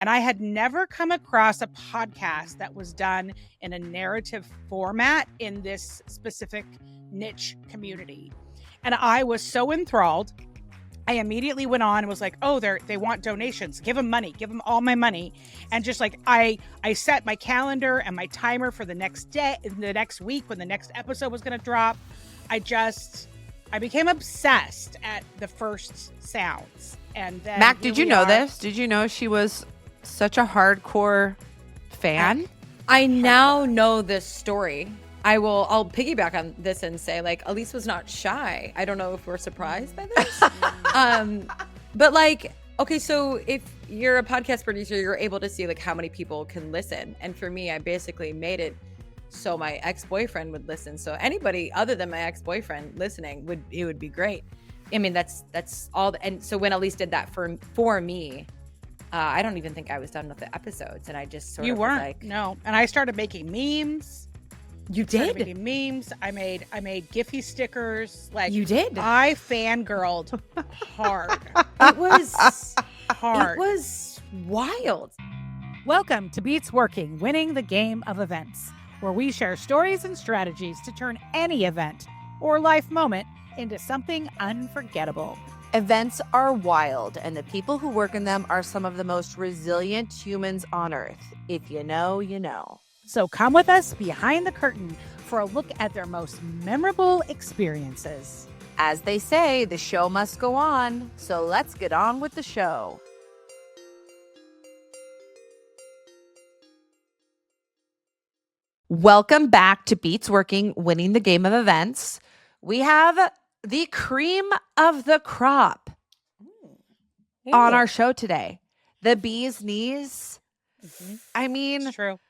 And I had never come across a podcast that was done in a narrative format in this specific niche community. And I was so enthralled. I immediately went on and was like, oh, they want donations. Give them money. Give them all my money. And just like I set my calendar and my timer for the next day, the next week when the next episode was going to drop. I became obsessed at the first sounds. And then Mac, did you know this? Did you know she was such a hardcore fan? I now know this story. I'll piggyback on this and say, like, Elise was not shy. I don't know if we're surprised by this. But like, okay, so if you're a podcast producer, you're able to see like how many people can listen. And for me, I basically made it so my ex-boyfriend would listen. So anybody other than my ex-boyfriend listening would be great. I mean, that's all. And so when Elise did that for me, I don't even think I was done with the episodes, and I just sort of was like, no. And I started making memes. You did? Making memes. I made Giphy stickers. Like, you did. I fangirled hard. It was hard. It was wild. Welcome to Beats Working, winning the game of events, where we share stories and strategies to turn any event or life moment into something unforgettable. Events are wild, and the people who work in them are some of the most resilient humans on earth. If you know, you know. So come with us behind the curtain for a look at their most memorable experiences. As they say, the show must go on, so let's get on with the show. Welcome back to Beats Working, winning the game of events. We have the cream of the crop on our show today. The bee's knees. Mm-hmm. I mean, It's true.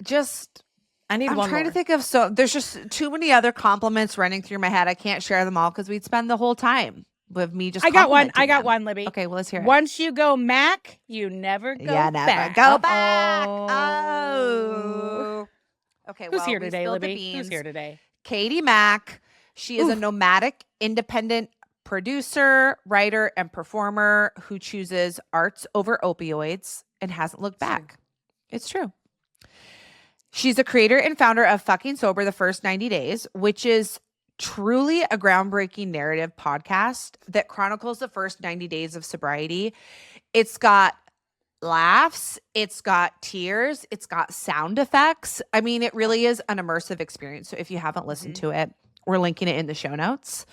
Just I need I'm one trying more. to think of there's just too many other compliments running through my head. I can't share them all because we'd spend the whole time with me just I got one, complimenting them. Libby. Okay, well, let's hear it. Once you go Mack, you never go Never back. go back. Oh. Okay, Who's well, here we today, spilled the Libby? beans. Who's here today? Katie Mack. She is a nomadic, independent producer, writer, and performer who chooses arts over opioids and hasn't looked back. It's true. She's a creator and founder of Fucking Sober the First 90 Days, which is truly a groundbreaking narrative podcast that chronicles the first 90 days of sobriety. It's got laughs, it's got tears, it's got sound effects. I mean, it really is an immersive experience. So if you haven't listened to it, we're linking it in the show notes.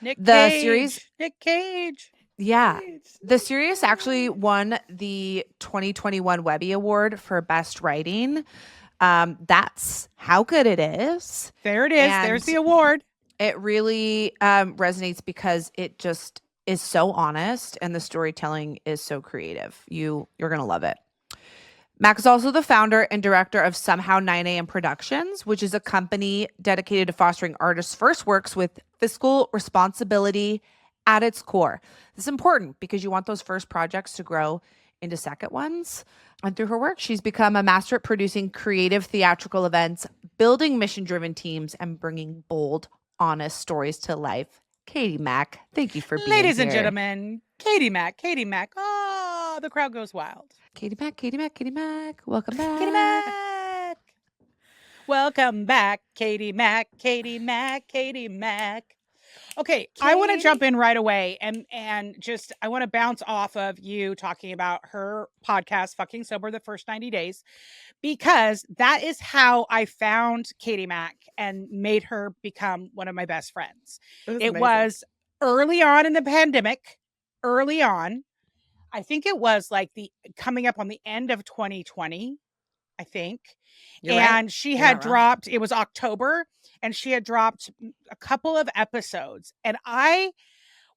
Nick Series. Yeah. Cage. The series actually won the 2021 Webby Award for Best Writing. That's how good it is. There it is. And there's the award. It really resonates because it just is so honest and the storytelling is so creative. You're going to love it. Mack is also the founder and director of Somehow 9 a.m. Productions, which is a company dedicated to fostering artists' first works with fiscal responsibility at its core. This is important because you want those first projects to grow into second ones. And through her work, she's become a master at producing creative theatrical events, building mission-driven teams, and bringing bold, honest stories to life. Katie Mack, thank you for being here. Ladies and gentlemen, Katie Mack. Oh, the crowd goes wild. Katie Mack. Welcome back. Katie Mack. Welcome back, Katie Mack. Okay, I want to jump in right away and just I want to bounce off of you talking about her podcast, Fucking Sober the First 90 Days, because that is how I found Katie Mack and made her become one of my best friends. It was early on in the pandemic, I think it was like coming up on the end of 2020, I think. And she had dropped, it was October, and she had dropped a couple of episodes. And I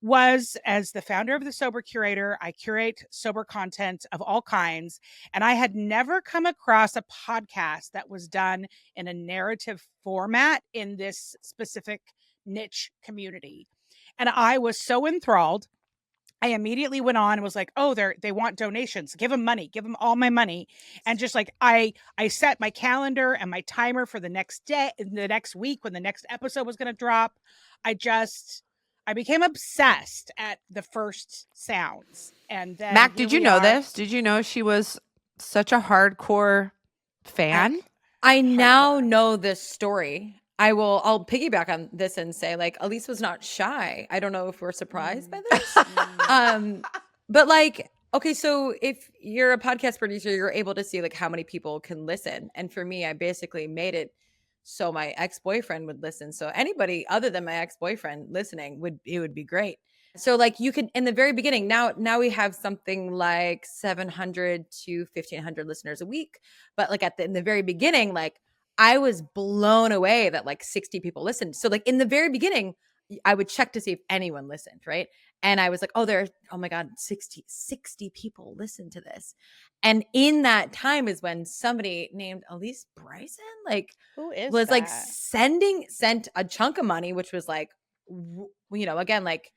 was, as the founder of the Sober Curator, I curate sober content of all kinds. And I had never come across a podcast that was done in a narrative format in this specific niche community. And I was so enthralled. I immediately went on and was like, oh, they want donations. Give them money. Give them all my money. And just like I set my calendar and my timer for the next day, the next week when the next episode was going to drop. I I became obsessed at the first sounds. And then Mac, here did you we know are. this? Did you know she was such a hardcore fan? I now Hardcore. know this story. I'll piggyback on this and say, like, Elise was not shy. I don't know if we're surprised by this. But like, okay, so if you're a podcast producer, you're able to see like how many people can listen. And for me, I basically made it so my ex-boyfriend would listen. So anybody other than my ex-boyfriend listening would be great. So like you could in the very beginning, now we have something like 700 to 1,500 listeners a week. But like in the very beginning, like I was blown away that like 60 people listened. So like in the very beginning, I would check to see if anyone listened, right? And I was like, oh my God, 60 people listen to this. And in that time is when somebody named Elise Bryson, like, Who is was like that? sent a chunk of money, which was like, again, like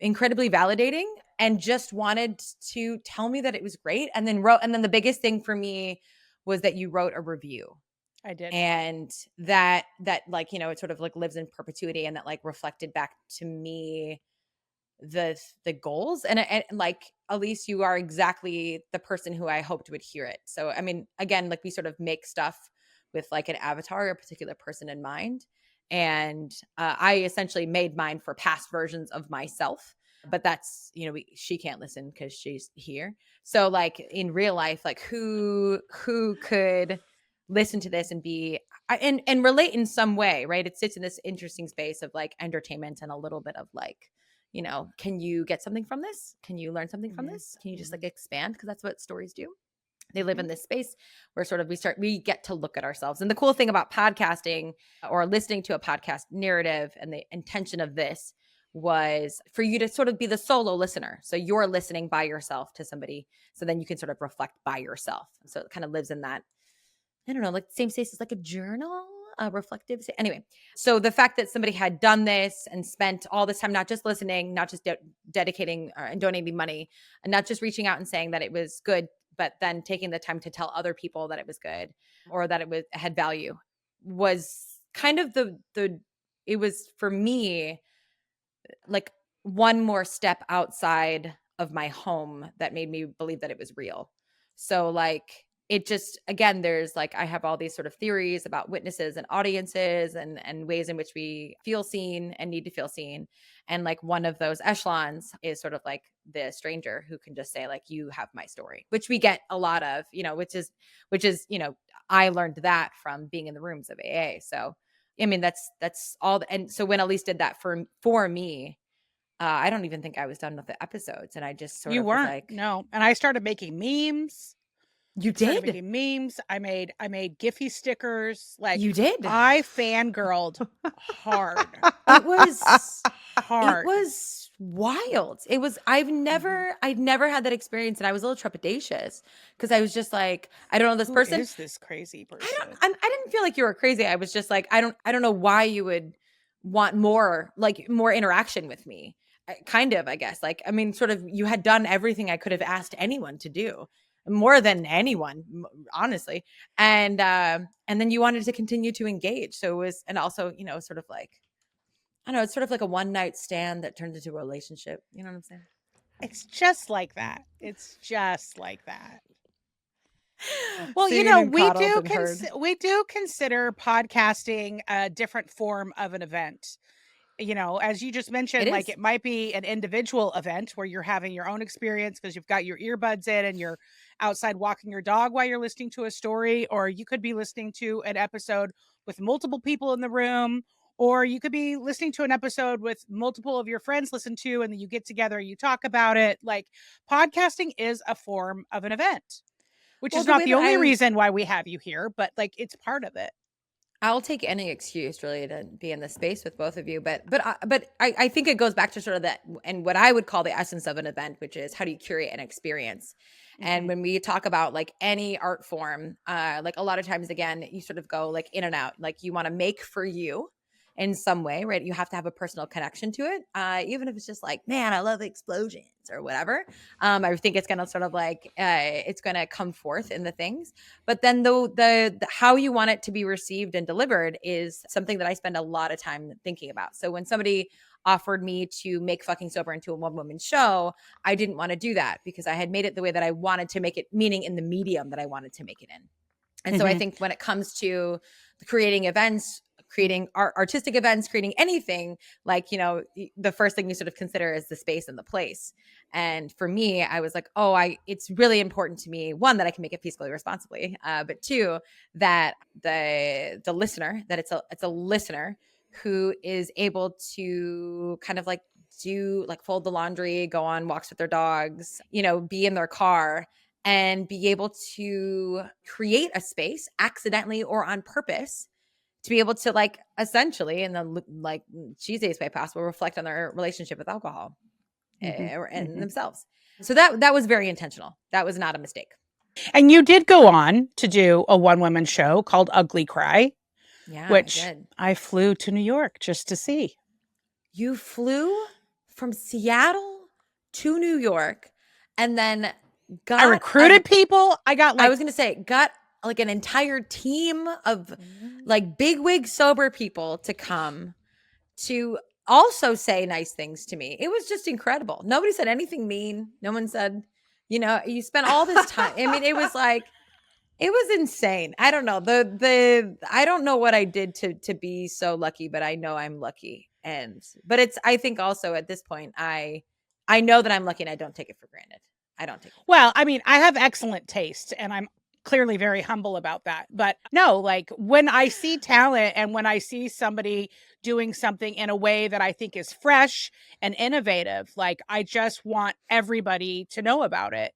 incredibly validating, and just wanted to tell me that it was great. And then the biggest thing for me was that you wrote a review. I did. And that like, it sort of like lives in perpetuity, and that like reflected back to me the goals. And like, Elise, you are exactly the person who I hoped would hear it. So I mean, again, like we sort of make stuff with like an avatar or a particular person in mind. And I essentially made mine for past versions of myself, but that's, she can't listen because she's here. So like in real life, like who could listen to this and be and relate in some way, right? It sits in this interesting space of like entertainment and a little bit of like, can you get something from this? Can you learn something from this? Can you just like expand? Because that's what stories do. They live in this space where sort of we get to look at ourselves. And the cool thing about podcasting or listening to a podcast narrative, and the intention of this was for you to sort of be the solo listener. So you're listening by yourself to somebody. So then you can sort of reflect by yourself. So it kind of lives in that, I don't know, like the same space as like a journal, a reflective. Anyway, so the fact that somebody had done this and spent all this time, not just listening, not just dedicating and donating money, and not just reaching out and saying that it was good, but then taking the time to tell other people that it was good or that it had value, was kind of it was for me like one more step outside of my home that made me believe that it was real. So like, it just, again, there's like, I have all these sort of theories about witnesses and audiences and ways in which we feel seen and need to feel seen. And like one of those echelons is sort of like the stranger who can just say like, you have my story, which we get a lot of, which is, I learned that from being in the rooms of AA. So, I mean, that's all. And so when Elise did that for me, I don't even think I was done with the episodes. And I just sort You of was weren't. like, No. And I started making memes. you Started did? making memes. I made Giphy stickers. Like, You did? I fangirled hard. It was Hard. It was wild. It was, I'd never had that experience, and I was a little trepidatious because I was just like, I don't know this person. Who is this crazy person? I didn't feel like you were crazy. I was just like, I don't know why you would want more interaction with me. Kind of, I guess. Like, I mean, sort of, you had done everything I could have asked anyone to do, more than anyone, honestly. And then you wanted to continue to engage. So it was, and also, sort of like, I don't know, it's sort of like a one night stand that turned into a relationship. You know what I'm saying? It's just like that. It's just like that. Well, Seen and we coddled do and heard. we do consider podcasting a different form of an event. As you just mentioned, like it might be an individual event where you're having your own experience because you've got your earbuds in and you're outside walking your dog while you're listening to a story, or you could be listening to an episode with multiple people in the room, or you could be listening to an episode with multiple of your friends listen to, and then you get together and you talk about it. Like, podcasting is a form of an event, which is not the only reason why we have you here, but like it's part of it. I'll take any excuse really to be in this space with both of you, but I think it goes back to sort of that, and what I would call the essence of an event, which is how do you curate an experience? Mm-hmm. And when we talk about like any art form, like a lot of times, again, you sort of go like in and out, like you want to make for you in some way, right? You have to have a personal connection to it, even if it's just like, man, I love explosions or whatever. I think it's going to sort of like, it's going to come forth in the things. But then the how you want it to be received and delivered is something that I spend a lot of time thinking about. So when somebody offered me to make Fucking Sober into a one-woman show, I didn't want to do that because I had made it the way that I wanted to make it, meaning in the medium that I wanted to make it in. And so I think when it comes to creating events, creating artistic events, creating anything, like, you know, the first thing you sort of consider is the space and the place. And for me, I was like, it's really important to me, one, that I can make it peacefully, responsibly, but two, that the listener, that it's a listener who is able to kind of like fold the laundry, go on walks with their dogs, you know, be in their car, and be able to create a space accidentally or on purpose to be able to like essentially in the like cheese days by past will reflect on their relationship with alcohol and themselves. So that was very intentional. That was not a mistake. And you did go on to do a one-woman show called Ugly Cry, which I flew to New York just to see. You flew from Seattle to New York and then I recruited people. I was going to say, got like an entire team of like bigwig sober people to come to also say nice things to me. It was just incredible. Nobody said anything mean. No one said, you know, you spent all this time. I mean, it was like, it was insane. I don't know. I don't know what I did to be so lucky, but I know I'm lucky. But I think also at this point, I know that I'm lucky and I don't take it for granted. I don't take it. Well, I mean, I have excellent taste and I'm clearly very humble about that. But no, like when I see talent and when I see somebody doing something in a way that I think is fresh and innovative, like I just want everybody to know about it.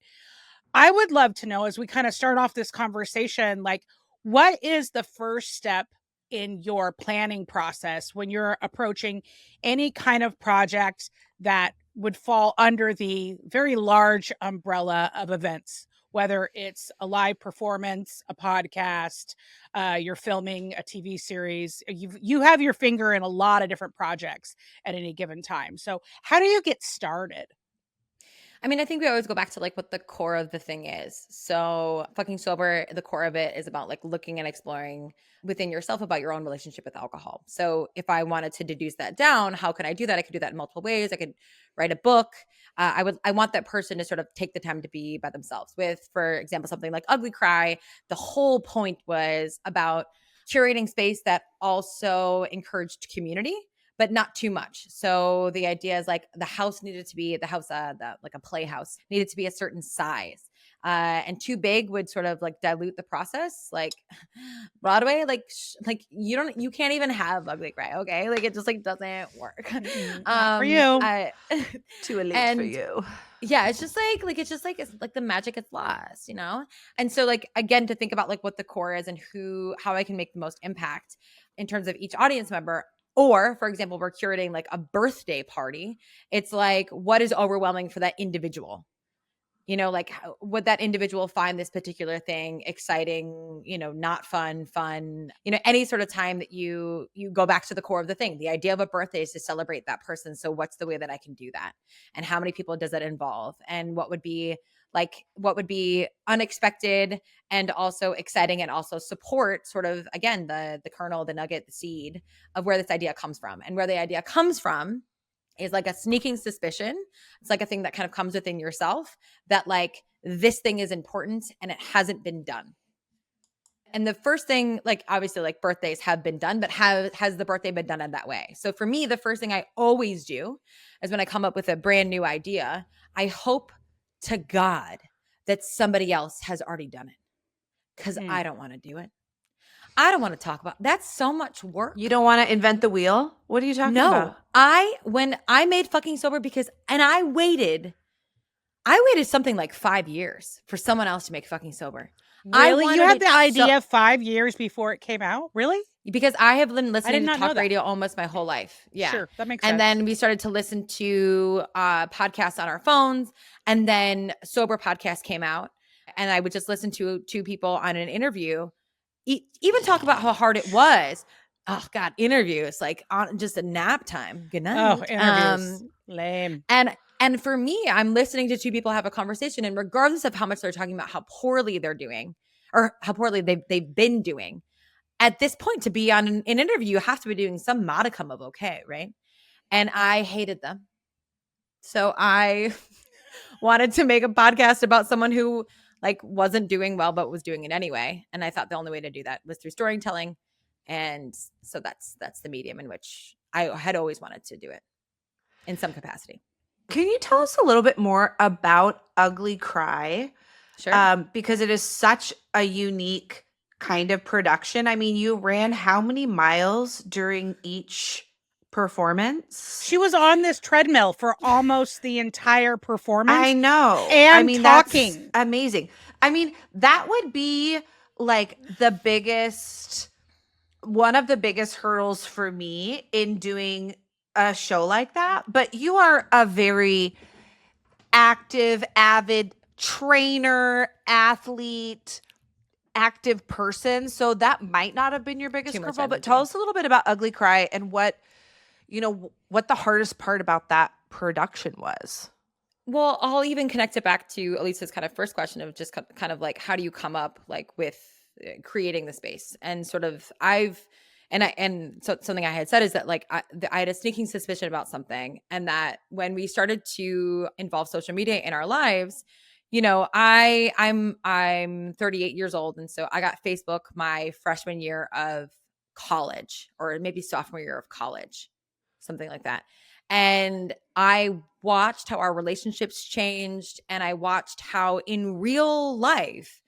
I would love to know, as we kind of start off this conversation, like what is the first step in your planning process when you're approaching any kind of project that would fall under the very large umbrella of events, whether it's a live performance, a podcast, you're filming a TV series, you have your finger in a lot of different projects at any given time. So how do you get started? I mean, I think we always go back to like what the core of the thing is. So Fucking Sober, the core of it is about like looking and exploring within yourself about your own relationship with alcohol. So if I wanted to deduce that down, how can I do that? I could do that in multiple ways. I could write a book. I want that person to sort of take the time to be by themselves with, for example, something like Ugly Cry. The whole point was about curating space that also encouraged community, but not too much. So the idea is like the house needed to be like a playhouse needed to be a certain size. And too big would sort of like dilute the process. Like Broadway, like you can't even have Ugly Cry. Okay. Like it just like doesn't work. For you. Too elite for you. Yeah. It's like the magic gets lost, you know? And so like, again, to think about like what the core is and how I can make the most impact in terms of each audience member. Or, for example, we're curating like a birthday party. It's like, what is overwhelming for that individual? You know, like would that individual find this particular thing exciting, you know, not fun, you know, any sort of time that you go back to the core of the thing. The idea of a birthday is to celebrate that person. So what's the way that I can do that? And how many people does that involve? And what would be unexpected and also exciting and also support sort of, again, the kernel, the nugget, the seed of where this idea comes from. And where the idea comes from is like a sneaking suspicion. It's like a thing that kind of comes within yourself that like this thing is important and it hasn't been done. And the first thing, like obviously like birthdays have been done, but has the birthday been done in that way? So for me, the first thing I always do is when I come up with a brand new idea, I hope to God that somebody else has already done it because I don't want to do it. I don't want to talk about that's so much work. You don't want to invent the wheel? What are you talking about? When I made Fucking Sober I waited something like 5 years for someone else to make Fucking Sober. Really? You had the idea 5 years before it came out? Really? Because I have been listening to talk radio almost my whole life. Yeah. Sure. That makes sense. And then we started to listen to podcasts on our phones. And then Sober Podcast came out. And I would just listen to two people on an interview, even talk about how hard it was. Oh, God, interviews, like on just a nap time. Good night. Oh, interviews. Lame. And for me, I'm listening to two people have a conversation. And regardless of how much they're talking about how poorly they're doing or how poorly they've been doing, at this point, to be on an interview, you have to be doing some modicum of okay, right? and I hated them. So I wanted to make a podcast about someone who like wasn't doing well but was doing it anyway, and I thought the only way to do that was through storytelling, and so that's the medium in which I had always wanted to do it in some capacity. Can you tell us a little bit more about Ugly Cry? Sure. Because it is such a unique kind of production. I mean, you ran how many miles during each performance? She was on this treadmill for almost the entire performance. I know. And I mean, talking. that's amazing. I mean, that would be like one of the biggest hurdles for me in doing a show like that. But you are a very active, avid trainer, athlete, active person. So that might not have been your biggest Too much curveball. But energy. tell us a little bit about Ugly Cry and what the hardest part about that production was. Well, I'll even connect it back to Elisa's kind of first question of just kind of like, how do you come up like with creating the space? And sort of so something I had said is that like I had a sneaking suspicion about something, and that when we started to involve social media in our lives, I'm 38 years old, and so I got Facebook my freshman year of college, or maybe sophomore year of college, something like that. And I watched how our relationships changed, and I watched how in real life,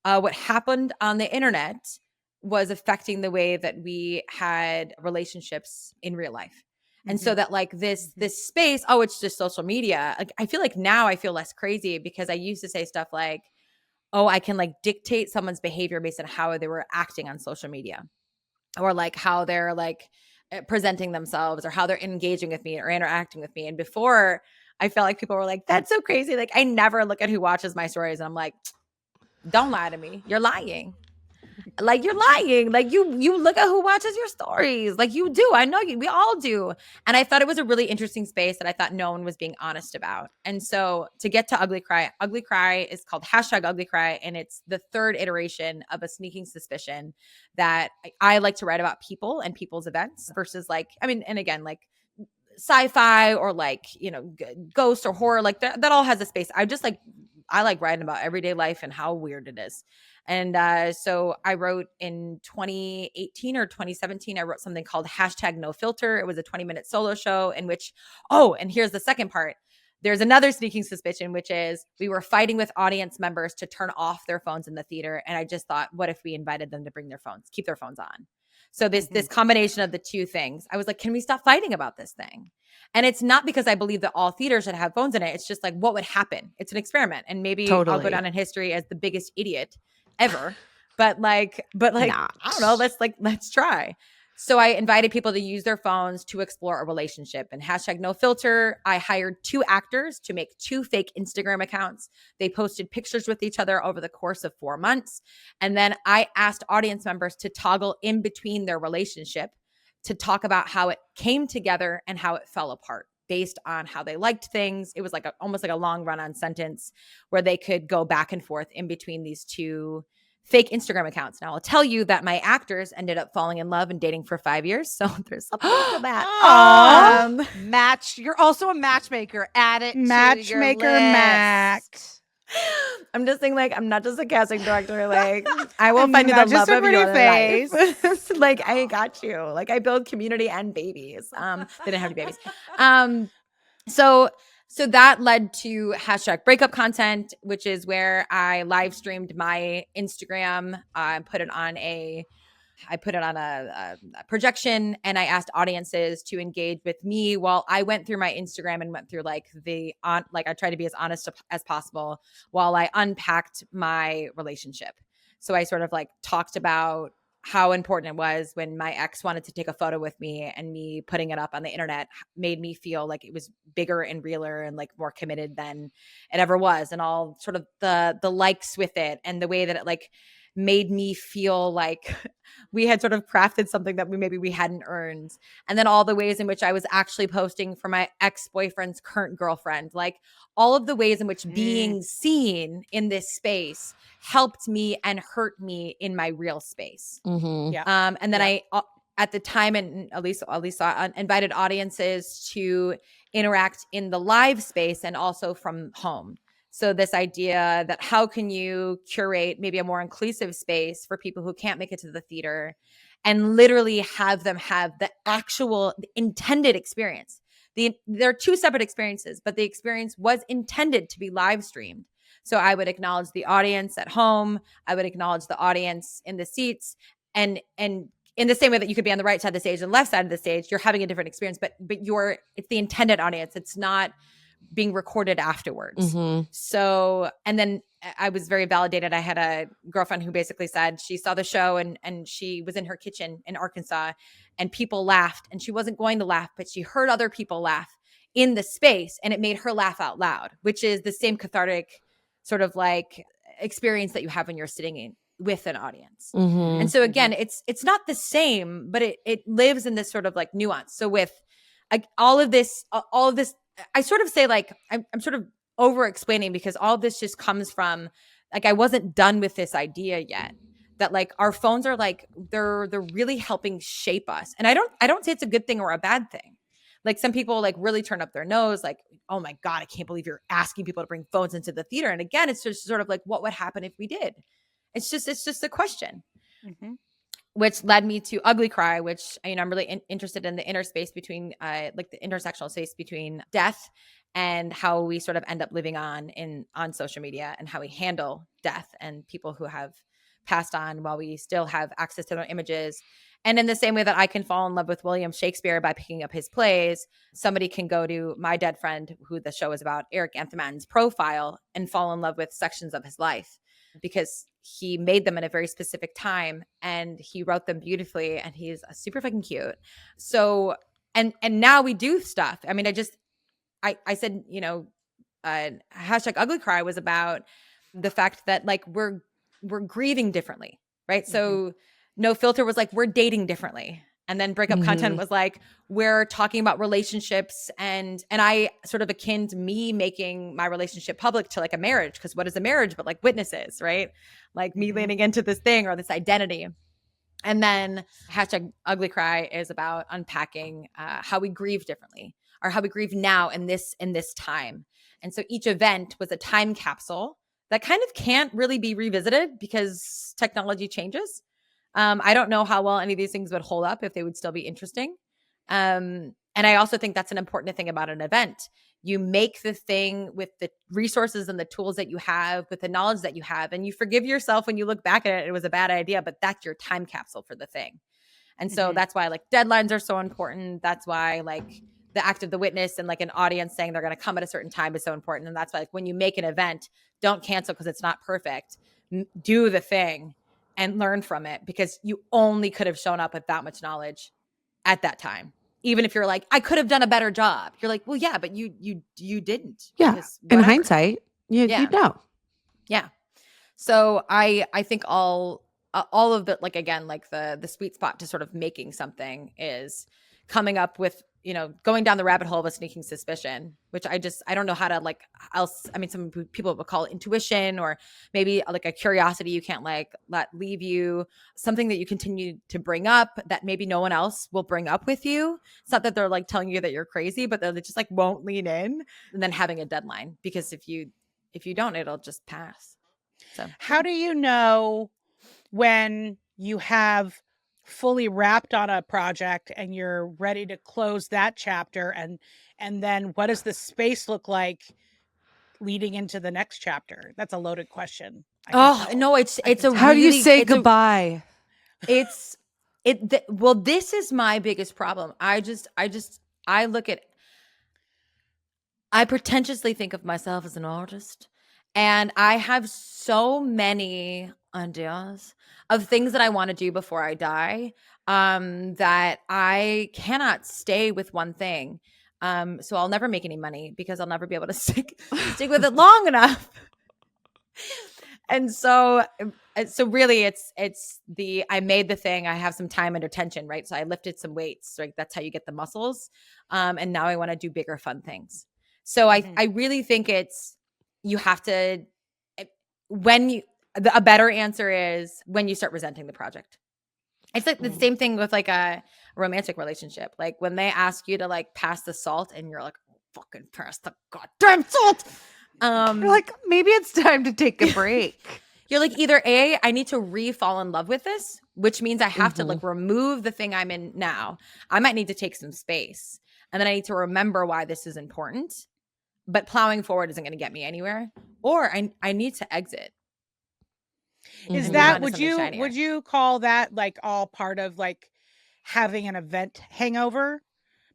what happened on the internet was affecting the way that we had relationships in real life. And so that like this space, oh, it's just social media. Like I feel like now I feel less crazy, because I used to say stuff like, oh, I can like dictate someone's behavior based on how they were acting on social media, or like how they're like presenting themselves, or how they're engaging with me or interacting with me. And before, I felt like people were like, that's so crazy. Like I never look at who watches my stories. And I'm like, don't lie to me. You're lying. Like you're lying. Like you look at who watches your stories. Like you do. I know you. We all do. And I thought it was a really interesting space that I thought no one was being honest about. And so to get to Ugly Cry is called #UglyCry, and it's the third iteration of a sneaking suspicion that I like to write about people and people's events versus like, I mean, and again, like sci-fi or like, ghosts or horror, like that all has a space. I like writing about everyday life and how weird it is. And so I wrote in 2018 or 2017, I wrote something called #NoFilter. It was a 20-minute solo show in which, and here's the second part. There's another sneaking suspicion, which is we were fighting with audience members to turn off their phones in the theater. And I just thought, what if we invited them to bring their phones, keep their phones on? So this combination of the two things, I was like, can we stop fighting about this thing? And it's not because I believe that all theaters should have phones in it. It's just like, what would happen? It's an experiment. And maybe I'll go down in history as the biggest idiot ever. But like, Not. I don't know, let's try. So I invited people to use their phones to explore a relationship. And #NoFilter, I hired 2 actors to make 2 fake Instagram accounts. They posted pictures with each other over the course of 4 months. And then I asked audience members to toggle in between their relationship to talk about how it came together and how it fell apart based on how they liked things. It was like almost like a long run-on sentence where they could go back and forth in between these 2 fake Instagram accounts. Now I'll tell you that my actors ended up falling in love and dating for 5 years. So there's something to that. Match. You're also a matchmaker. Add it Matchmaker to your list. Mack. I'm just saying, like, I'm not just a casting director. Like, I will find you the Not love just a of your pretty life. Like, I got you. Like, I build community and babies. They didn't have any babies. So that led to #breakup content, which is where I live streamed my Instagram. I put it on a projection, and I asked audiences to engage with me while I went through my Instagram and went through I tried to be as honest as possible while I unpacked my relationship. So I sort of like talked about how important it was when my ex wanted to take a photo with me, and me putting it up on the internet made me feel like it was bigger and realer and like more committed than it ever was. And all sort of the likes with it, and the way that it like made me feel like we had sort of crafted something that we hadn't earned. And then all the ways in which I was actually posting for my ex-boyfriend's current girlfriend, like all of the ways in which being seen in this space helped me and hurt me in my real space. Mm-hmm. Yeah. And then at the time, and at least saw invited audiences to interact in the live space and also from home. So this idea that how can you curate maybe a more inclusive space for people who can't make it to the theater and literally have them have the actual intended experience. There are two separate experiences, but the experience was intended to be live streamed. So I would acknowledge the audience at home. I would acknowledge the audience in the seats, and in the same way that you could be on the right side of the stage and left side of the stage, you're having a different experience, but it's the intended audience. It's not being recorded afterwards. So, and then I was very validated. I had a girlfriend who basically said she saw the show and she was in her kitchen in Arkansas and people laughed and she wasn't going to laugh, but she heard other people laugh in the space and it made her laugh out loud, which is the same cathartic sort of like experience that you have when you're sitting in with an audience. And so again, it's not the same, but it lives in this sort of like nuance. So with all of this, I sort of say like, I'm sort of over explaining because all of this just comes from like, I wasn't done with this idea yet that like our phones are like, they're really helping shape us. And I don't say it's a good thing or a bad thing. Like some people like really turn up their nose, like, oh my God, I can't believe you're asking people to bring phones into the theater. And again, it's just sort of like, what would happen if we did? It's just a question. Which led me to Ugly Cry, which, you know, I'm really interested in the inner space between like the intersectional space between death and how we sort of end up living on social media and how we handle death and people who have passed on while we still have access to their images. And in the same way that I can fall in love with William Shakespeare by picking up his plays, somebody can go to my dead friend, who the show is about, Eric Anthony's profile, and fall in love with sections of his life because he made them in a very specific time and he wrote them beautifully and he's super fucking cute. So, and now we do stuff. I mean, I said, you know, hashtag Ugly Cry was about the fact that like we're grieving differently, right? So No Filter was like, we're dating differently. And then Breakup Content was like, we're talking about relationships and I sort of akin to me making my relationship public to like a marriage. Because what is a marriage but like witnesses, right? Like me leaning into this thing or this identity. And then hashtag Ugly Cry is about unpacking how we grieve differently or how we grieve now in this time. And so each event was a time capsule that kind of can't really be revisited because technology changes. I don't know how well any of these things would hold up if they would still be interesting. And I also think that's an important thing about an event. You make the thing with the resources and the tools that you have, with the knowledge that you have, and you forgive yourself when you look back at it. It was a bad idea, but that's your time capsule for the thing. And so that's why like deadlines are so important. That's why like the act of the witness and like an audience saying they're going to come at a certain time is so important. And that's why like when you make an event, don't cancel because it's not perfect. Do the thing and learn from it because you only could have shown up with that much knowledge at that time. Even if you're like, I could have done a better job. You're like, well, yeah, but you didn't. Yeah. In hindsight, you know. Yeah. So I think all of it, like, again, like the sweet spot to sort of making something is coming up with, you know, going down the rabbit hole of a sneaking suspicion, which I don't know how to like else. I mean, some people would call it intuition or maybe like a curiosity you can't like let leave you, something that you continue to bring up that maybe no one else will bring up with you. It's not that they're like telling you that you're crazy, but they just like won't lean in, and then having a deadline, because if you don't, it'll just pass. So how do you know when you have fully wrapped on a project and you're ready to close that chapter, and then what does the space look like leading into the next chapter? That's a loaded question. No, it's a how do you really, say goodbye? Well, this is my biggest problem. I pretentiously think of myself as an artist, and I have so many ideas of things that I want to do before I die, that I cannot stay with one thing. So I'll never make any money because I'll never be able to stick with it long enough. And so really it's I made the thing, I have some time and attention, right? So I lifted some weights, right? That's how you get the muscles. And now I want to do bigger, fun things. So I really think you have to, a better answer is when you start resenting the project. It's like the same thing with like a romantic relationship. Like when they ask you to like pass the salt and you're like, fucking pass the goddamn salt. You're like, maybe it's time to take a break. You're like, either A, I need to re-fall in love with this, which means I have to like remove the thing I'm in now. I might need to take some space. And then I need to remember why this is important. But plowing forward isn't going to get me anywhere. Or I need to exit. Is and that move on to something shinier. would you call that like all part of like having an event hangover?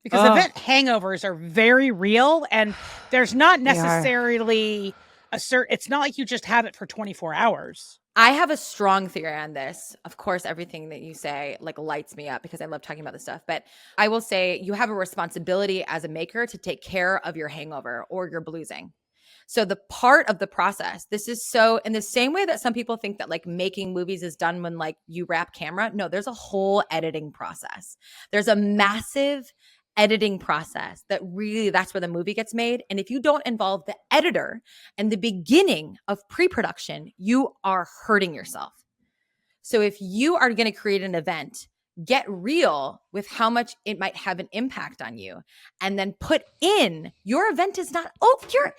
Because event hangovers are very real, and there's not necessarily it's not like you just have it for 24 hours. I have a strong theory on this. Of course, everything that you say like lights me up because I love talking about this stuff. But I will say you have a responsibility as a maker to take care of your hangover or your bluesing. So the part of the process, this is so in the same way that some people think that like making movies is done when like you wrap camera. No, there's a whole editing process. There's a massive editing process that really that's where the movie gets made. And if you don't involve the editor and the beginning of pre-production, you are hurting yourself. So if you are going to create an event, get real with how much it might have an impact on you, and then put in your event is not over.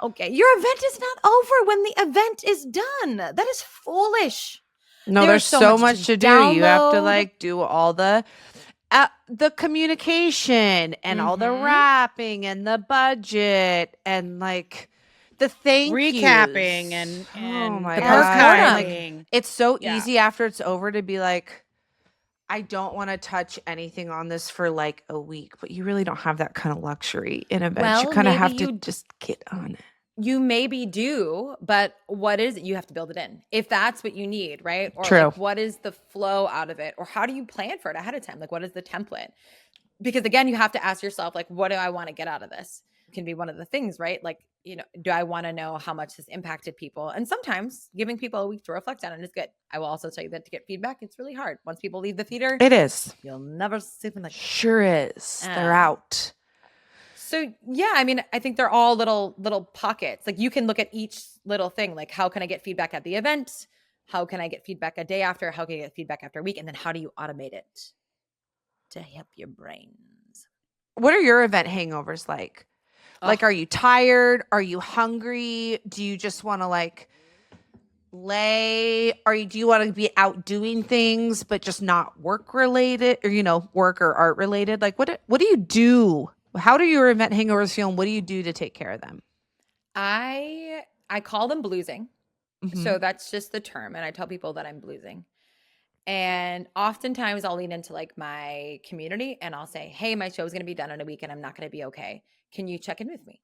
Okay, your event is not over when the event is done. That is foolish. No, there's so much to do. You have to like do all the communication and all the wrapping and the budget and like the recapping yous. and my the God. like, it's so easy after it's over to be like, I don't want to touch anything on this for like a week, but you really don't have that kind of luxury in events. Well, you kind of maybe have to just get on it. You maybe do, but what is it? You have to build it in if that's what you need, right? Or True. like, what is the flow out of it? Or how do you plan for it ahead of time? Like, what is the template? Because again, you have to ask yourself, like, what do I want to get out of this? It can be one of the things, right? Like, you know, do I want to know how much this impacted people? And sometimes giving people a week to reflect on it is good. I will also tell you that to get feedback, it's really hard. Once people leave the theater, it is. You'll never see them like sure is. They're out. So yeah, I mean, I think they're all little pockets. Like you can look at each little thing, like how can I get feedback at the event? How can I get feedback a day after? How can I get feedback after a week? And then how do you automate it to help your brains? What are your event hangovers like? Like, are you tired? Are you hungry? Do you just want to like lay? Do you want to be out doing things, but just not work related or, you know, work or art related? Like what do you do? How do your event hangovers feel? And what do you do to take care of them? I call them bluesing. So that's just the term. And I tell people that I'm bluesing. And oftentimes I'll lean into like my community and I'll say, hey, my show is going to be done in a week and I'm not going to be okay. Can you check in with me?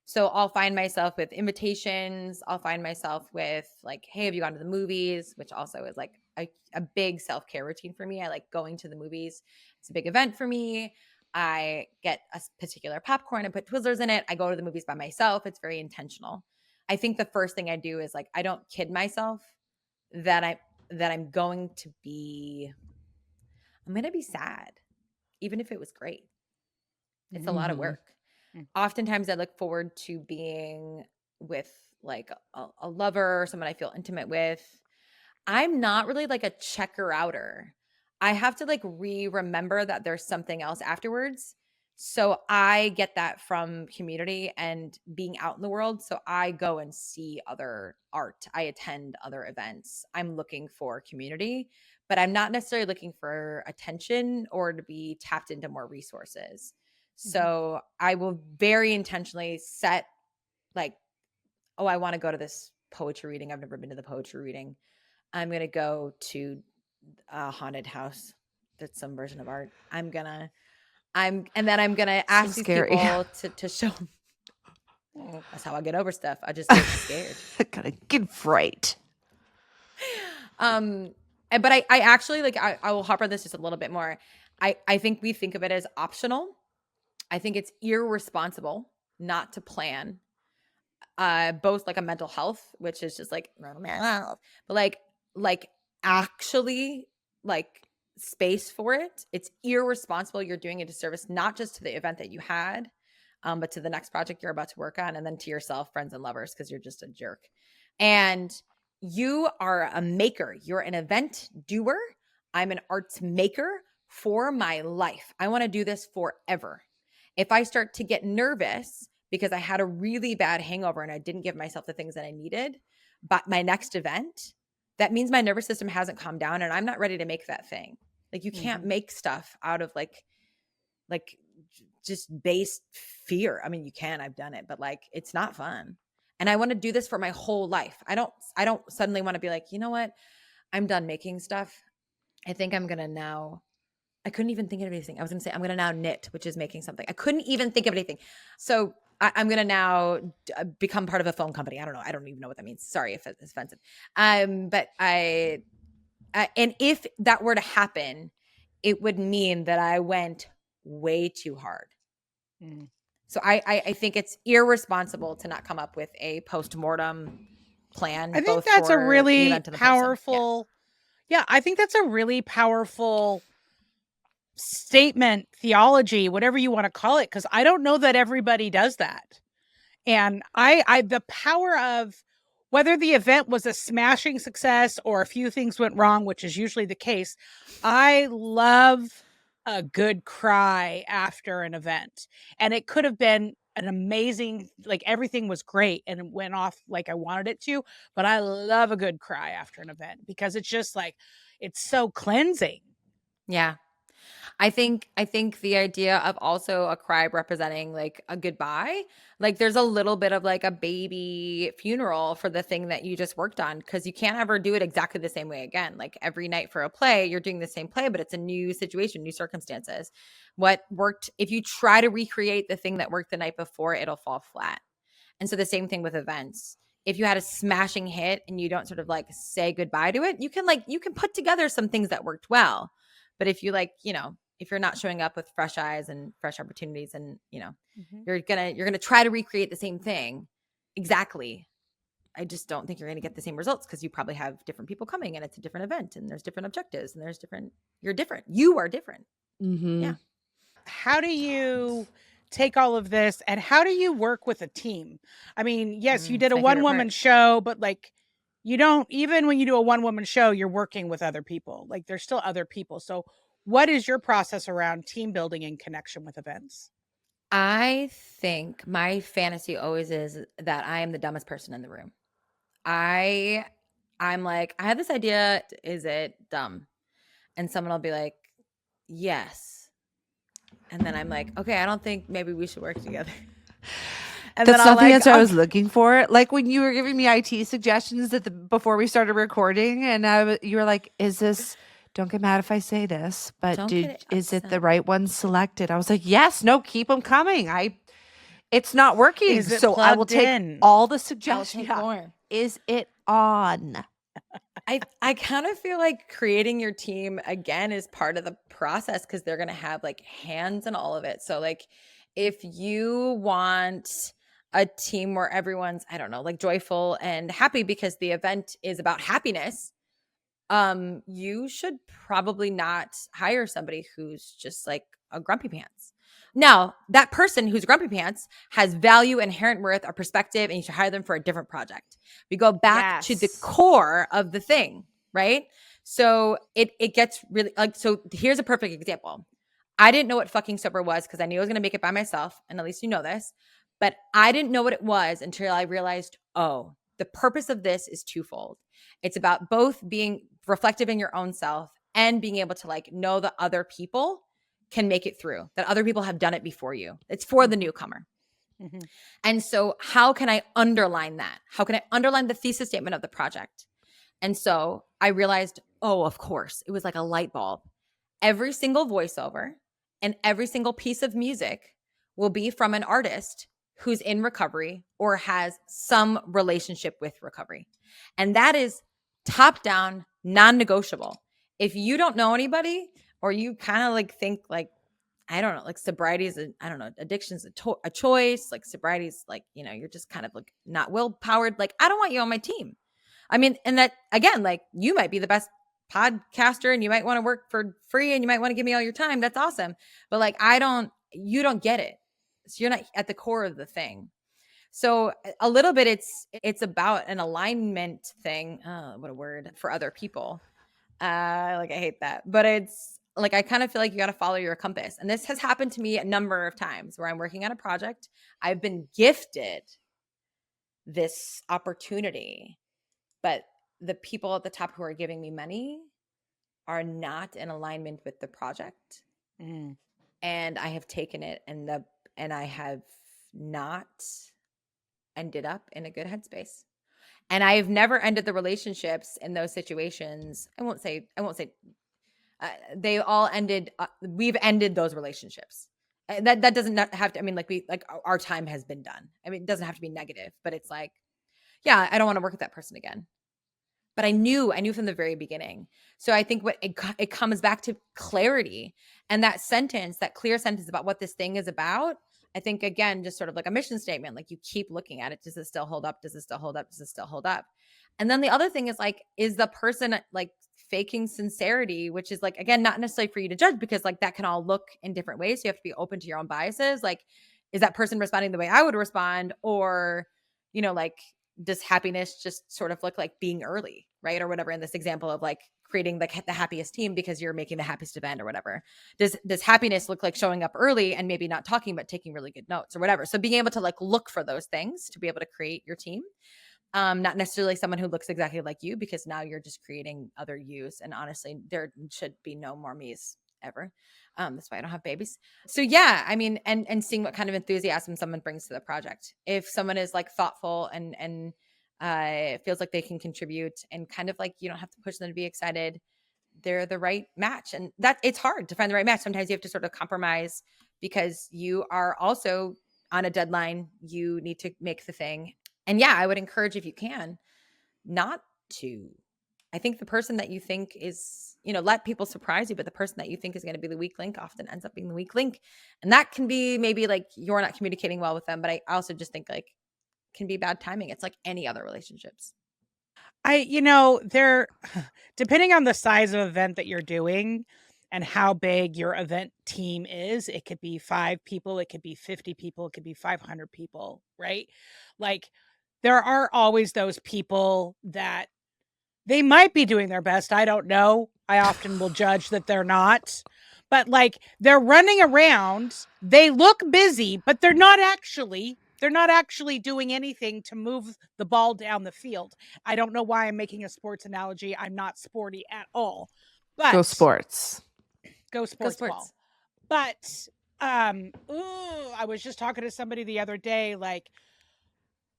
So I'll find myself with invitations. I'll find myself with like, hey, have you gone to the movies? Which also is like a big self-care routine for me. I like going to the movies. It's a big event for me. I get a particular popcorn and put Twizzlers in it. I go to the movies by myself. It's very intentional. I think the first thing I do is like, I don't kid myself that I'm going to be sad, even if it was great. It's a lot of work. Oftentimes I look forward to being with like a lover or someone I feel intimate with. I'm not really like a checker outer. I have to like remember that there's something else afterwards. So I get that from community and being out in the world. So I go and see other art. I attend other events. I'm looking for community, but I'm not necessarily looking for attention or to be tapped into more resources. So I will very intentionally set like, oh, I want to go to this poetry reading. I've never been to the poetry reading. I'm going to go to a haunted house. That's some version of art. I'm then I'm gonna ask these people to show. That's how I get over stuff. I just get scared. Gotta get fright. But I actually like I will hop on this just a little bit more. I think we think of it as optional. I think it's irresponsible not to plan. Both like a mental health, which is just like mental health, but like actually like space for it. It's irresponsible. You're doing a disservice not just to the event that you had, but to the next project you're about to work on, and then to yourself, friends, and lovers, because you're just a jerk. And You are a maker. You're an event doer. I'm an arts maker for my life. I want to do this forever. If I start to get nervous because I had a really bad hangover and I didn't give myself the things that I needed, but my next event, that means my nervous system hasn't calmed down and I'm not ready to make that thing. Like you can't make stuff out of like just base fear. I mean, you can, I've done it, but like, it's not fun. And I want to do this for my whole life. I don't suddenly want to be like, you know what? I'm done making stuff. I think I'm going to now, I couldn't even think of anything. I was going to say, I'm going to now knit, which is making something. I couldn't even think of anything. So I'm going to now become part of a phone company. I don't know. I don't even know what that means. Sorry if it's offensive. But and if that were to happen, it would mean that I went way too hard. So I think it's irresponsible to not come up with a post-mortem plan. I think that's a really powerful, I think that's a really powerful statement, theology, whatever you want to call it, because I don't know that everybody does that. And I the power of whether the event was a smashing success or a few things went wrong, which is usually the case, I love a good cry after an event. And it could have been an amazing, like everything was great and it went off like I wanted it to, but I love a good cry after an event because it's just like, it's so cleansing. Yeah. I think the idea of also a cry representing like a goodbye, like there's a little bit of like a baby funeral for the thing that you just worked on because you can't ever do it exactly the same way again. Like every night for a play, you're doing the same play, but it's a new situation, new circumstances. What worked, if you try to recreate the thing that worked the night before, it'll fall flat. And so the same thing with events. If you had a smashing hit and you don't sort of like say goodbye to it, you can put together some things that worked well. But if you like, you know, if you're not showing up with fresh eyes and fresh opportunities and, you know, you're going to try to recreate the same thing. Exactly. I just don't think you're going to get the same results because you probably have different people coming and it's a different event and there's different objectives and you're different. You are different. Yeah. How do you take all of this and how do you work with a team? I mean, yes, you did a one-woman show, but like you don't, even when you do a one-woman show, you're working with other people. Like there's still other people. So what is your process around team building in connection with events? I think my fantasy always is that I am the dumbest person in the room. I'm like, I had this idea. Is it dumb? And someone will be like, yes. And then I'm like, okay, I don't think maybe we should work together. And that's not the answer I was looking for. Like when you were giving me IT suggestions before we started recording, and you were like, "Is this? Don't get mad if I say this, but is it the right one selected?" I was like, "Yes, no, keep them coming. It's not working, so I will take all the suggestions. Is it on?" I kind of feel like creating your team again is part of the process because they're gonna have like hands in all of it. So like, if you want a team where everyone's, I don't know, like joyful and happy because the event is about happiness, you should probably not hire somebody who's just like a grumpy pants. Now, that person who's grumpy pants has value, inherent worth, or perspective, and you should hire them for a different project. We go back to the core of the thing, right? So it gets really like, so here's a perfect example. I didn't know what fucking sober was because I knew I was going to make it by myself. And at least you know this. But I didn't know what it was until I realized, oh, the purpose of this is twofold. It's about both being reflective in your own self and being able to like know that other people can make it through, that other people have done it before you. It's for the newcomer. And so how can I underline that? How can I underline the thesis statement of the project? And so I realized, oh, of course, it was like a light bulb. Every single voiceover and every single piece of music will be from an artist who's in recovery or has some relationship with recovery. And that is top down, non-negotiable. If you don't know anybody or you kind of like think like, I don't know, like sobriety is addiction is a choice, like sobriety is like, you know, you're just kind of like not willpowered. Like, I don't want you on my team. I mean, and that again, like you might be the best podcaster and you might want to work for free and you might want to give me all your time. That's awesome. But like, you don't get it. So you're not at the core of the thing. So a little bit it's about an alignment thing. Oh, what a word for other people. Like I hate that. But it's like I kind of feel like you got to follow your compass. And this has happened to me a number of times where I'm working on a project. I've been gifted this opportunity, but the people at the top who are giving me money are not in alignment with the project. Mm. And I have taken it and I have not ended up in a good headspace. And I've never ended the relationships in those situations. I won't say they all ended. We've ended those relationships. That doesn't have to. I mean, like our time has been done. I mean, it doesn't have to be negative, but it's like, yeah, I don't want to work with that person again. But I knew from the very beginning. So I think what it comes back to clarity, and that clear sentence about what this thing is about. I think, again, just sort of like a mission statement, like you keep looking at it. Does it still hold up? Does it still hold up? Does it still hold up? And then the other thing is like, is the person like faking sincerity, which is like, again, not necessarily for you to judge, because like that can all look in different ways. So you have to be open to your own biases. Like, is that person responding the way I would respond? Or, like, does happiness just sort of look like being early, right? Or whatever, in this example of like creating the happiest team because you're making the happiest event or whatever. Does happiness look like showing up early and maybe not talking, but taking really good notes or whatever? So being able to like look for those things to be able to create your team. Not necessarily someone who looks exactly like you, because now you're just creating other yous. And honestly, there should be no more me's ever. That's why I don't have babies. So yeah, I mean, and seeing what kind of enthusiasm someone brings to the project. If someone is like thoughtful and feels like they can contribute, and kind of like you don't have to push them to be excited, they're the right match. And that it's hard to find the right match. Sometimes you have to sort of compromise because you are also on a deadline. You need to make the thing. And yeah, I would encourage, if you can, not to. I think the person that you think is, let people surprise you, but the person that you think is going to be the weak link often ends up being the weak link. And that can be maybe like you're not communicating well with them, but I also just think like can be bad timing. It's like any other relationships. They're depending on the size of event that you're doing and how big your event team is, it could be 5 people, it could be 50 people, it could be 500 people, right? Like there are always those people that they might be doing their best. I don't know. I often will judge that they're not. But like they're running around, they look busy, but they're not actually doing anything to move the ball down the field. I don't know why I'm making a sports analogy. I'm not sporty at all. But Go sports. Go sports ball. But I was just talking to somebody the other day, like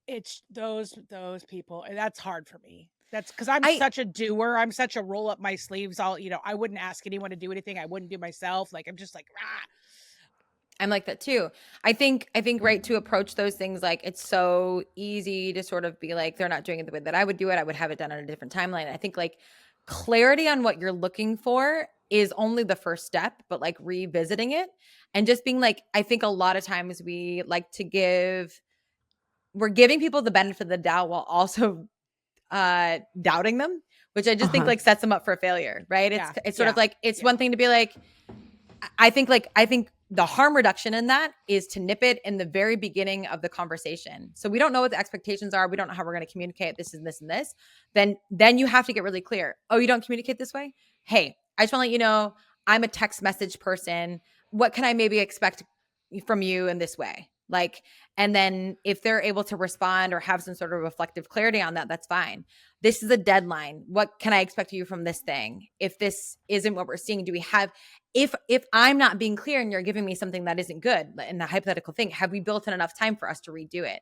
it's those people, and that's hard for me. That's because I'm such a doer. I'm such a roll up my sleeves. I wouldn't ask anyone to do anything I wouldn't do myself. Like I'm just like, rah. I'm like that too. I think right, to approach those things, like it's so easy to sort of be like, they're not doing it the way that I would do it. I would have it done on a different timeline. I think like clarity on what you're looking for is only the first step, but like revisiting it and just being like, I think a lot of times we like to we're giving people the benefit of the doubt while also doubting them, which I just think like sets them up for failure, right? It's sort of like, it's one thing to be like, I think the harm reduction in that is to nip it in the very beginning of the conversation. So we don't know what the expectations are. We don't know how we're going to communicate this and this and this. Then you have to get really clear. Oh, you don't communicate this way? Hey, I just want to let you know, I'm a text message person. What can I maybe expect from you in this way? Like, and then if they're able to respond or have some sort of reflective clarity on that, that's fine. This is a deadline. What can I expect of you from this thing? If this isn't what we're seeing, do we have, if I'm not being clear and you're giving me something that isn't good in the hypothetical thing, have we built in enough time for us to redo it?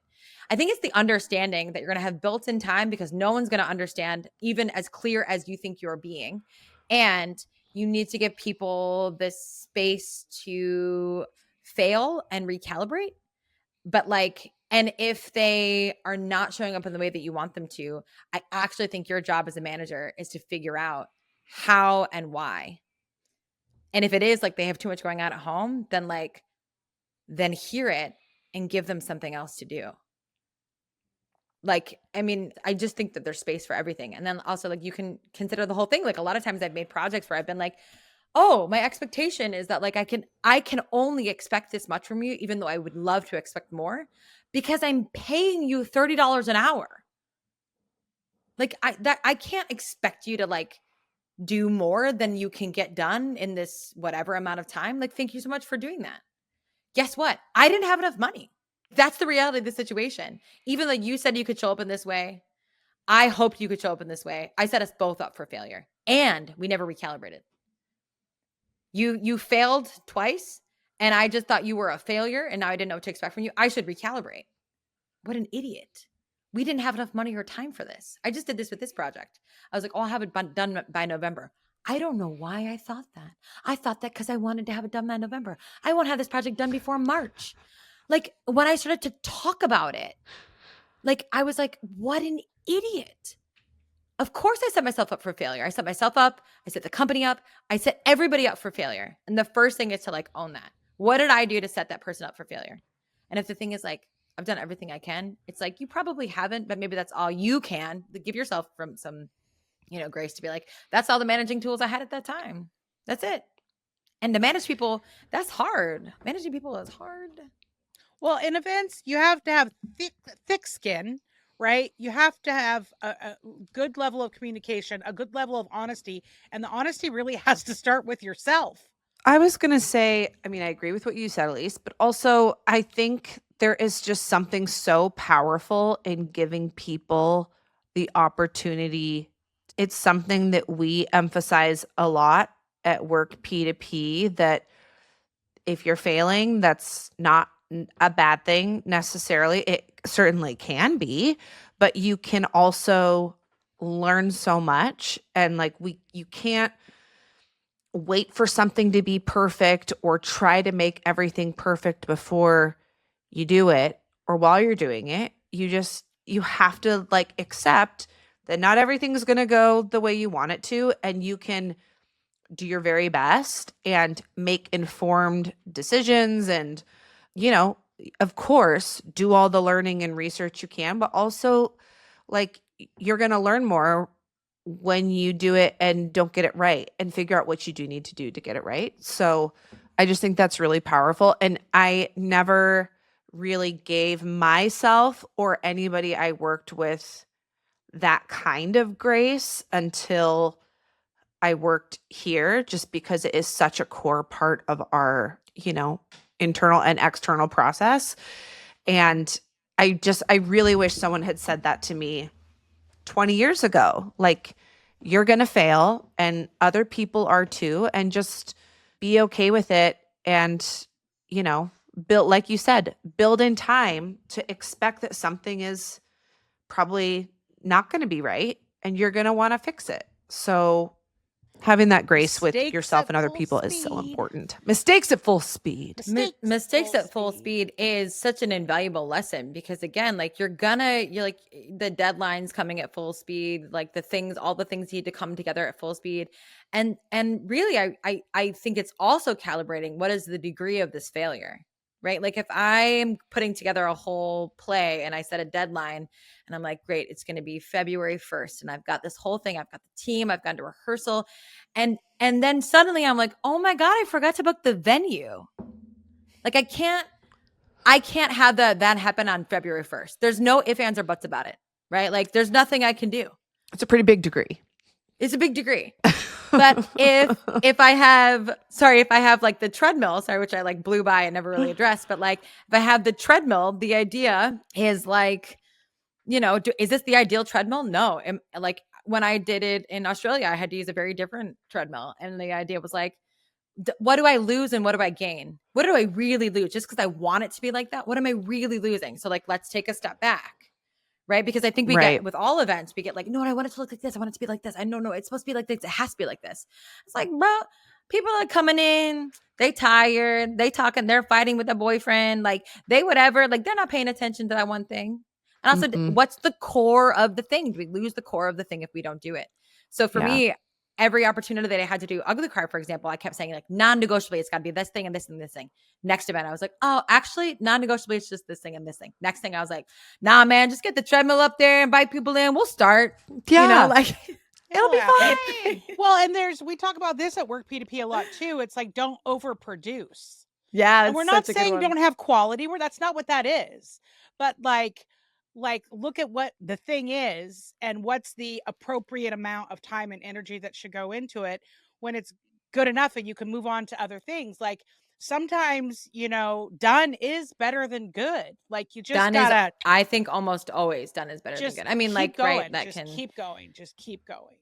I think it's the understanding that you're going to have built in time, because no one's going to understand even as clear as you think you're being. And you need to give people this space to fail and recalibrate. But like, and if they are not showing up in the way that you want them to, I actually think your job as a manager is to figure out how and why. And if it is like they have too much going on at home, then hear it and give them something else to do. Like, I mean, I just think that there's space for everything. And then also like you can consider the whole thing. Like a lot of times I've made projects where I've been like, oh, my expectation is that like I can only expect this much from you, even though I would love to expect more. because I'm paying you $30 an hour. Like I can't expect you to like do more than you can get done in this whatever amount of time. Like, thank you so much for doing that. Guess what? I didn't have enough money. That's the reality of the situation. Even though you said you could show up in this way, I hoped you could show up in this way. I set us both up for failure, and we never recalibrated. You failed twice, and I just thought you were a failure, and now I didn't know what to expect from you. I should recalibrate. What an idiot. We didn't have enough money or time for this. I just did this with this project. I was like, oh, I'll have it done by November. I don't know why I thought that. I thought that because I wanted to have it done by November. I won't have this project done before March. Like, when I started to talk about it, like, I was like, what an idiot. Of course I set myself up for failure. I set myself up. I set the company up. I set everybody up for failure. And the first thing is to like own that. What did I do to set that person up for failure? And if the thing is like, I've done everything I can, it's like, you probably haven't, but maybe that's all you can. Give yourself from some, grace to be like, that's all the managing tools I had at that time. That's it. And to manage people, that's hard. Managing people is hard. Well, in events, you have to have thick skin, right? You have to have a good level of communication, a good level of honesty. And the honesty really has to start with yourself. I was going to say, I mean, I agree with what you said, Elise, but also I think there is just something so powerful in giving people the opportunity. It's something that we emphasize a lot at Work P2P, that if you're failing, that's not a bad thing necessarily. It certainly can be, but you can also learn so much. And like you can't wait for something to be perfect or try to make everything perfect before you do it or while you're doing it. You have to like accept that not everything's going to go the way you want it to, and you can do your very best and make informed decisions and, of course, do all the learning and research you can, but also like you're going to learn more when you do it and don't get it right and figure out what you do need to do to get it right. So I just think that's really powerful. And I never really gave myself or anybody I worked with that kind of grace until I worked here, just because it is such a core part of our, internal and external process. And I really wish someone had said that to me 20 years ago. Like, you're going to fail and other people are too, and just be okay with it. And, build, like you said, build in time to expect that something is probably not going to be right and you're going to want to fix it. So having that grace with yourself and other people is so important. Mistakes at full speed. Mistakes at full speed is such an invaluable lesson, because again, like you're like the deadlines coming at full speed, like all the things need to come together at full speed. And really, I think it's also calibrating what is the degree of this failure, right? Like if I'm putting together a whole play and I set a deadline and I'm like, great, it's going to be February 1st. And I've got this whole thing. I've got the team. I've gone to rehearsal. And then suddenly I'm like, oh my God, I forgot to book the venue. Like I can't have that happen on February 1st. There's no ifs, ands, or buts about it, right? Like there's nothing I can do. It's a pretty big degree. It's a big degree. But if I have like the treadmill, which I like blew by and never really addressed, but like if I have the treadmill, the idea is like, is this the ideal treadmill? No. Like when I did it in Australia, I had to use a very different treadmill. And the idea was like, what do I lose and what do I gain? What do I really lose? Just because I want it to be like that, what am I really losing? So like, let's take a step back. Right. Because I think we get with all events, we get like, no, I want it to look like this. I want it to be like this. I know, it's supposed to be like this. It has to be like this. It's like, bro, people are coming in, they tired, they talking, they're fighting with their boyfriend, like they whatever, like they're not paying attention to that one thing. And also, what's the core of the thing? Do we lose the core of the thing if we don't do it? So for me, every opportunity that I had to do ugly card, for example, I kept saying like non-negotiably, it's got to be this thing and this and this thing. Next event, I was like, oh, actually non-negotiably, it's just this thing and this thing. Next thing, I was like, nah, man, just get the treadmill up there, invite people in. We'll start. Yeah. Like it'll be fine. Well, and we talk about this at Work P2P a lot too. It's like, don't overproduce. Yeah. And we're not saying don't have quality, that's not what that is. but like look at what the thing is and what's the appropriate amount of time and energy that should go into it when it's good enough and you can move on to other things. Like sometimes, done is better than good. Like you just Done gotta is, I think almost always done is better than just good. I mean, keep like, going. right, that Just can. keep going. Just keep going.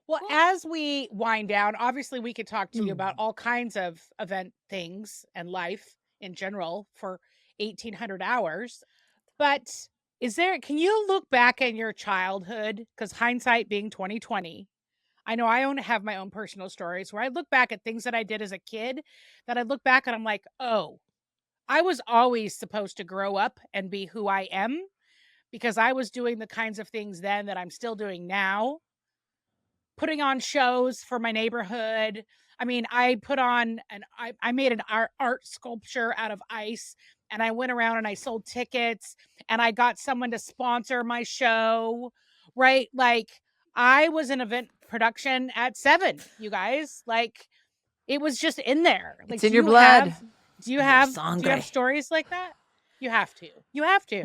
Well, as we wind down, obviously we could talk to you about all kinds of event things and life in general for 1,800 hours. But can you look back in your childhood? Because hindsight being 2020, I know I have my own personal stories where I look back at things that I did as a kid that I look back and I'm like, oh, I was always supposed to grow up and be who I am because I was doing the kinds of things then that I'm still doing now. Putting on shows for my neighborhood. I mean, I made an art sculpture out of ice, and I went around and I sold tickets, and I got someone to sponsor my show, right? Like I was in event production at 7, you guys. Like it was just in there. Like It's in your blood. Do you have stories like that? You have to.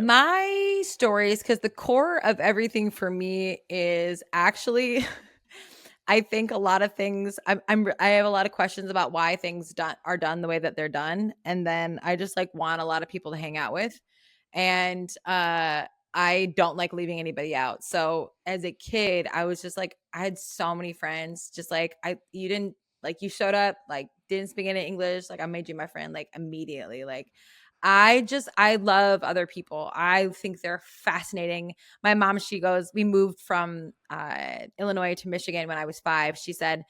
My stories, because the core of everything for me is actually I think a lot of things I have a lot of questions about why things are done the way that they're done, and then I just like want a lot of people to hang out with, and I don't like leaving anybody out. So as a kid, I was just like, I had so many friends, just like you showed up, like didn't speak any English, like I made you my friend like immediately. Like I love other people. I think they're fascinating. My mom, we moved from Illinois to Michigan when I was 5. She said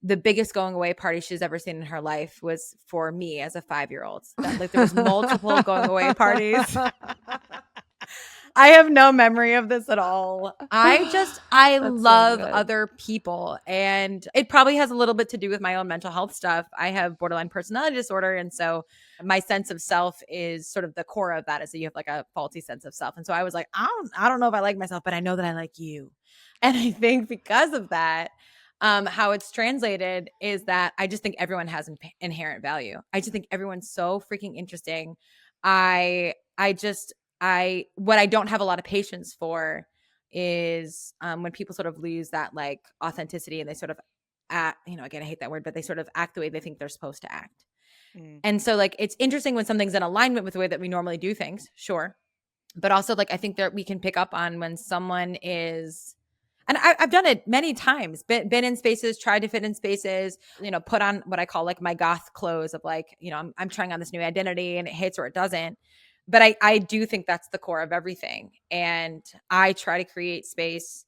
the biggest going away party she's ever seen in her life was for me as a 5-year-old. Like there was multiple going away parties. I have no memory of this at all. I love other people, and it probably has a little bit to do with my own mental health stuff. I have borderline personality disorder, and so my sense of self is sort of the core of that, is that you have like a faulty sense of self. And so I was like, I don't know if I like myself, but I know that I like you. And I think because of that, how it's translated is that I just think everyone has inherent value. I just think everyone's so freaking interesting. What I don't have a lot of patience for is when people sort of lose that like authenticity and they sort of again, I hate that word, but they sort of act the way they think they're supposed to act. And so like, it's interesting when something's in alignment with the way that we normally do things. Sure. But also like, I think that we can pick up on when someone is, and I've done it many times, been in spaces, tried to fit in spaces, put on what I call like my goth clothes of like, I'm trying on this new identity and it hits or it doesn't. But I do think that's the core of everything. And I try to create space.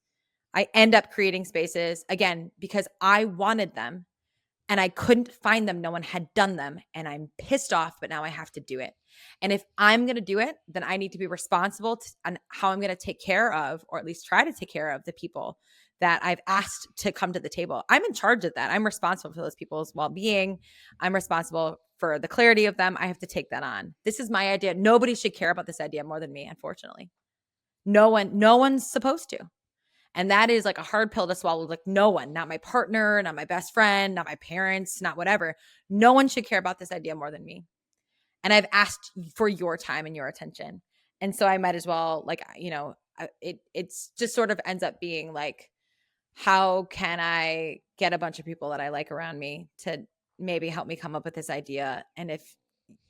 I end up creating spaces, again, because I wanted them and I couldn't find them. No one had done them. And I'm pissed off, but now I have to do it. And if I'm going to do it, then I need to be responsible on how I'm going to take care of, or at least try to take care of, the people that I've asked to come to the table. I'm in charge of that. I'm responsible for those people's well-being. I'm responsible for the clarity of them. I have to take that on. This is my idea. Nobody should care about this idea more than me, unfortunately. No one's supposed to. And that is like a hard pill to swallow. Like no one, not my partner, not my best friend, not my parents, not whatever. No one should care about this idea more than me. And I've asked for your time and your attention. And so I might as well, like, it's just sort of ends up being like, how can I get a bunch of people that I like around me to maybe help me come up with this idea? And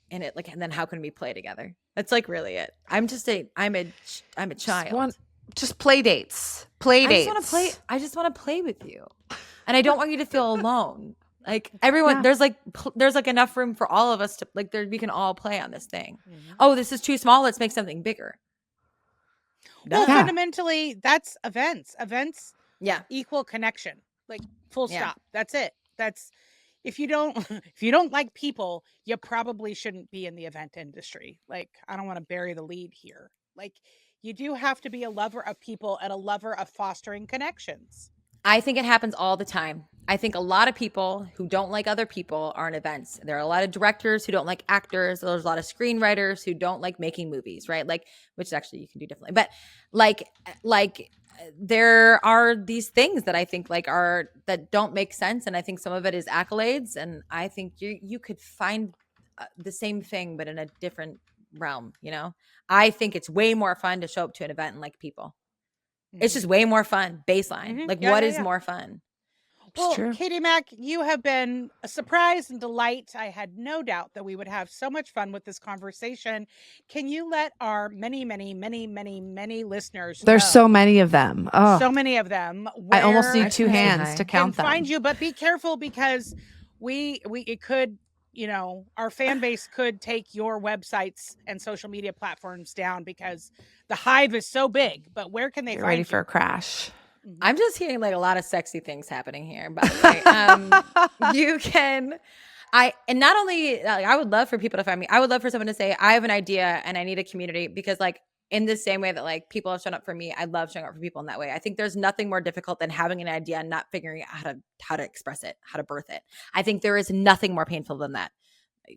then how can we play together? That's like really it. I'm a child. Just play dates. I just want to play with you. And I don't want you to feel alone. Like everyone, there's like enough room for all of us to like, we can all play on this thing. Mm-hmm. Oh, this is too small. Let's make something bigger. Well, fundamentally, that's events. Events equal connection. Like full stop. That's it. That's if you don't like people, you probably shouldn't be in the event industry. Like, I don't want to bury the lead here. Like, you do have to be a lover of people and a lover of fostering connections. I think it happens all the time. I think a lot of people who don't like other people are in events. There are a lot of directors who don't like actors. There's a lot of screenwriters who don't like making movies, right? Like, which actually you can do differently. But like there are these things that I think that don't make sense. And I think some of it is accolades. And I think you could find the same thing, but in a different realm, you know? I think it's way more fun to show up to an event and like people. It's Mhm. just way more fun, baseline. Mhm. Like, Yeah, what yeah, is yeah. more fun? Well, true. Katie Mack, you have been a surprise and delight. I had no doubt that we would have so much fun with this conversation. Can you let our many, many, many, many, many listeners There's know, so many of them. Oh, so many of them, I almost where need two can say hands hi. to can count them. find you? But be careful because we it could, you know, our fan base could take your websites and social media platforms down because the hive is so big. But where can they Get find ready you? for a crash. Mhm. I'm just hearing like a lot of sexy things happening here, by the way. You can, and not only, like, I would love for people to find me. I would love for someone to say, I have an idea and I need a community, because like in the same way that like people have shown up for me, I love showing up for people in that way. I think there's nothing more difficult than having an idea and not figuring out how to express it, how to birth it. I think there is nothing more painful than that.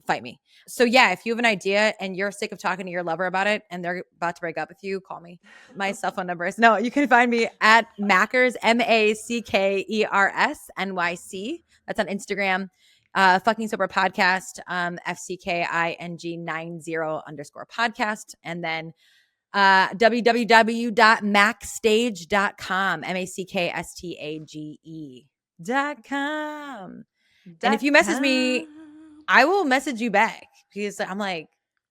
Fight me. So yeah, if you have an idea and you're sick of talking to your lover about it and they're about to break up with you, call me. My cell phone number is, no, you can find me at Mackers, Mackers NYC. That's on Instagram. Fucking Sober Podcast, FCKING90_podcast. And then www.mackstage.com, MACKSTAGE.com. And if you message me, I will message you back, because I'm like,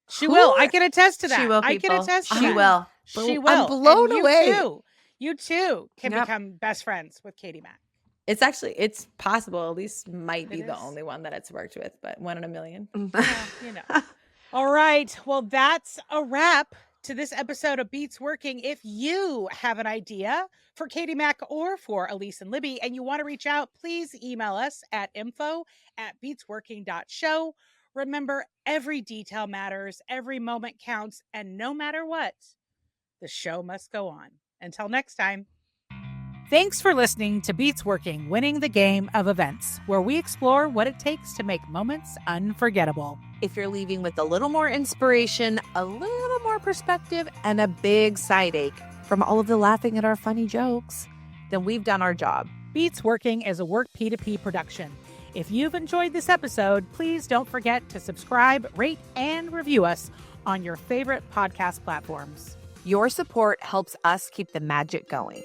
She will. I can attest to that. She will, I can people. attest to She that. will. She I'm will. blown And away. You too can Yep. become best friends with Katie Mack. it's possible. Elise might be It the is. only one that it's worked with, but 1 in a million. Well, you know. All right. Well, that's a wrap to this episode of Beats Working. If you have an idea for Katie Mack or for Elise and Libby and you want to reach out, please email us at info@beatsworking.show. Remember, every detail matters, every moment counts, and no matter what, the show must go on. Until next time. Thanks for listening to Beats Working, Winning the Game of Events, where we explore what it takes to make moments unforgettable. If you're leaving with a little more inspiration, a little more perspective, and a big side ache from all of the laughing at our funny jokes, then we've done our job. Beats Working is a Work P2P production. If you've enjoyed this episode, please don't forget to subscribe, rate, and review us on your favorite podcast platforms. Your support helps us keep the magic going.